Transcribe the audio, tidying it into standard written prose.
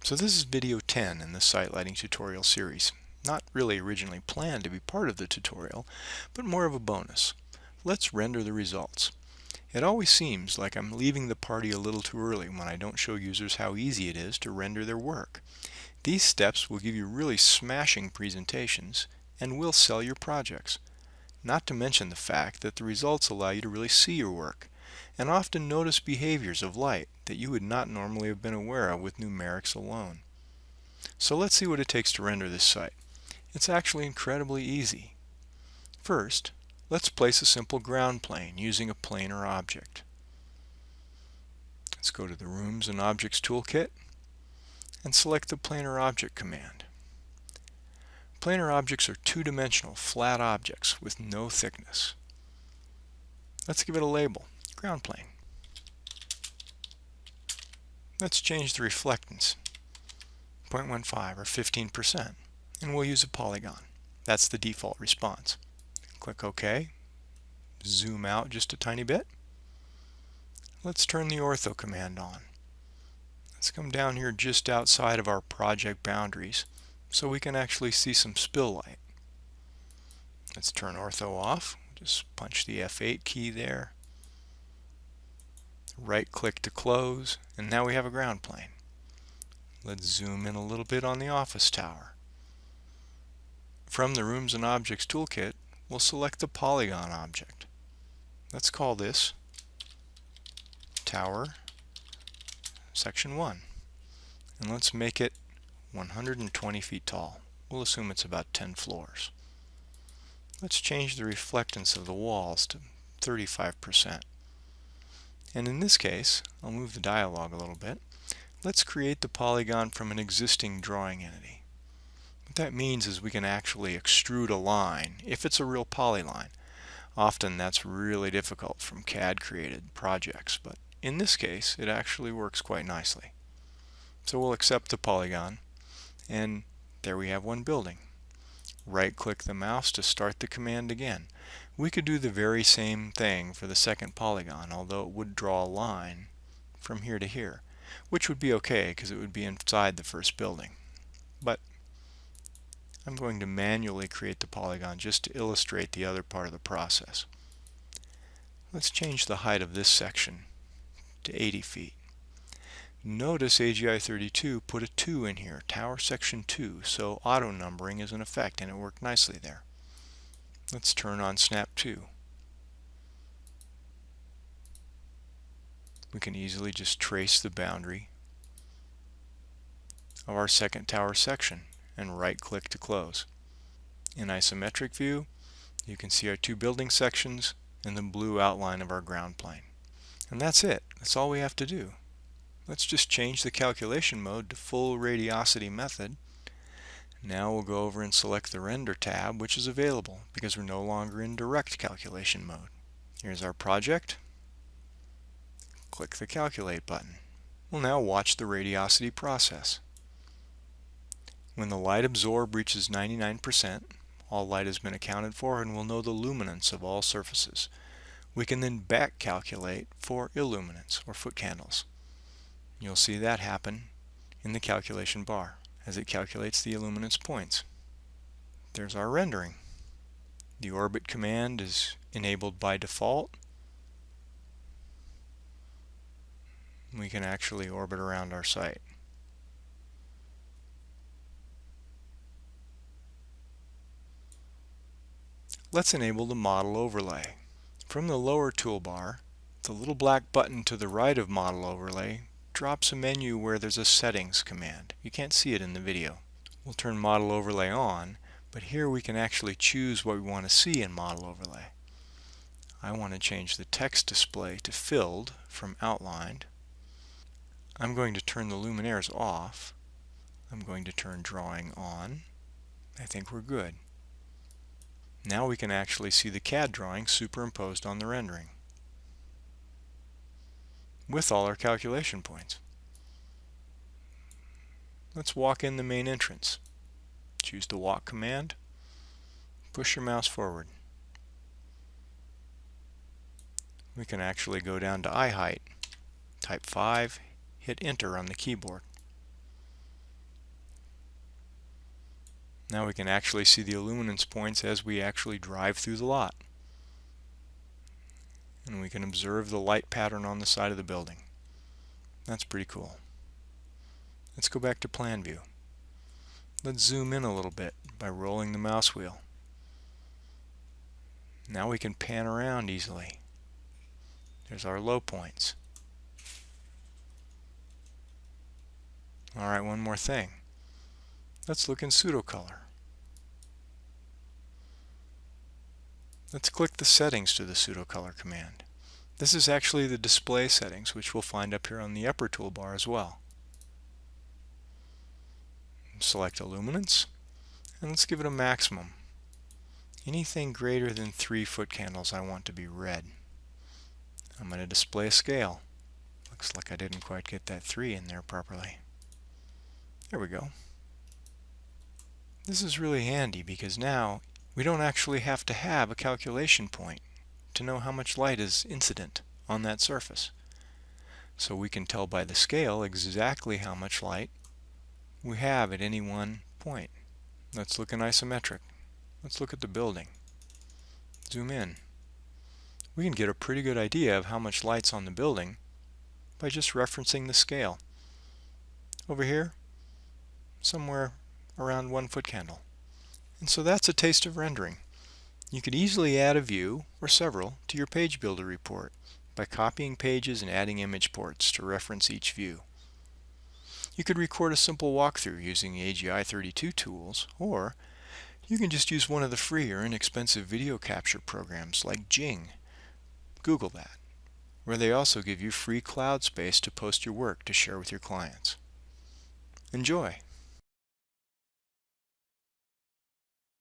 So this is video 10 in the site lighting tutorial series. Not really originally planned to be part of the tutorial, but more of a bonus. Let's render the results. It always seems like I'm leaving the party a little too early when I don't show users how easy it is to render their work. These steps will give you really smashing presentations and will sell your projects. Not to mention the fact that the results allow you to really see your work and often notice behaviors of light that you would not normally have been aware of with numerics alone. So let's see what it takes to render this site. It's actually incredibly easy. First, let's place a simple ground plane using a planar object. Let's go to the Rooms and Objects toolkit and select the Planar Object command. Planar objects are two-dimensional, flat objects with no thickness. Let's give it a label, ground plane. Let's change the reflectance, 0.15 or 15%, and we'll use a polygon. That's the default response. Click OK. Zoom out just a tiny bit. Let's turn the ortho command on. Let's come down here just outside of our project boundaries so we can actually see some spill light. Let's turn ortho off. Just punch the F8 key there. Right click to close, and now we have a ground plane. Let's zoom in a little bit on the office tower. From the Rooms and Objects toolkit, we'll select the polygon object. Let's call this Tower Section 1. And let's make it 120 feet tall. We'll assume it's about 10 floors. Let's change the reflectance of the walls to 35%. And in this case, I'll move the dialog a little bit. Let's create the polygon from an existing drawing entity. What that means is we can actually extrude a line if it's a real polyline. Often that's really difficult from CAD created projects, but in this case it actually works quite nicely. So we'll accept the polygon, and there we have one building. Right click the mouse to start the command again. We could do the very same thing for the second polygon, although it would draw a line from here to here, which would be okay because it would be inside the first building. But I'm going to manually create the polygon just to illustrate the other part of the process. Let's change the height of this section to 80 feet. Notice AGI32 put a 2 in here, Tower Section 2, so auto numbering is in effect and it worked nicely there. Let's turn on Snap 2. We can easily just trace the boundary of our second tower section and right click to close. In isometric view, you can see our two building sections and the blue outline of our ground plane. And that's it. That's all we have to do. Let's just change the calculation mode to full radiosity method. Now we'll go over and select the Render tab, which is available because we're no longer in direct calculation mode. Here's our project. Click the Calculate button. We'll now watch the radiosity process. When the light absorbed reaches 99%, all light has been accounted for and we'll know the luminance of all surfaces. We can then back calculate for illuminance or foot candles. You'll see that happen in the calculation bar as it calculates the illuminance points. There's our rendering. The orbit command is enabled by default. We can actually orbit around our site. Let's enable the model overlay. From the lower toolbar, the little black button to the right of model overlay drops a menu where there's a settings command. You can't see it in the video. We'll turn model overlay on, but here we can actually choose what we want to see in model overlay. I want to change the text display to filled from outlined. I'm going to turn the luminaires off. I'm going to turn drawing on. I think we're good. Now we can actually see the CAD drawing superimposed on the rendering with all our calculation points. Let's walk in the main entrance. Choose the walk command. Push your mouse forward. We can actually go down to eye height. Type 5, hit enter on the keyboard. Now we can actually see the illuminance points as we actually drive through the lot. And we can observe the light pattern on the side of the building. That's pretty cool. Let's go back to plan view. Let's zoom in a little bit by rolling the mouse wheel. Now we can pan around easily. There's our low points. Alright, one more thing. Let's look in pseudocolor. Let's click the settings to the pseudocolor command. This is actually the display settings, which we'll find up here on the upper toolbar as well. Select illuminance, and let's give it a maximum. Anything greater than 3 foot candles I want to be red. I'm going to display a scale. Looks like I didn't quite get that 3 in there properly. There we go. This is really handy because now we don't actually have to have a calculation point to know how much light is incident on that surface. So we can tell by the scale exactly how much light we have at any one point. Let's look in isometric. Let's look at the building. Zoom in. We can get a pretty good idea of how much light's on the building by just referencing the scale. Over here, somewhere around 1 foot candle. And so that's a taste of rendering. You could easily add a view, or several, to your page builder report by copying pages and adding image ports to reference each view. You could record a simple walkthrough using the AGI 32 tools, or you can just use one of the free or inexpensive video capture programs like Jing. Google that, where they also give you free cloud space to post your work to share with your clients. Enjoy!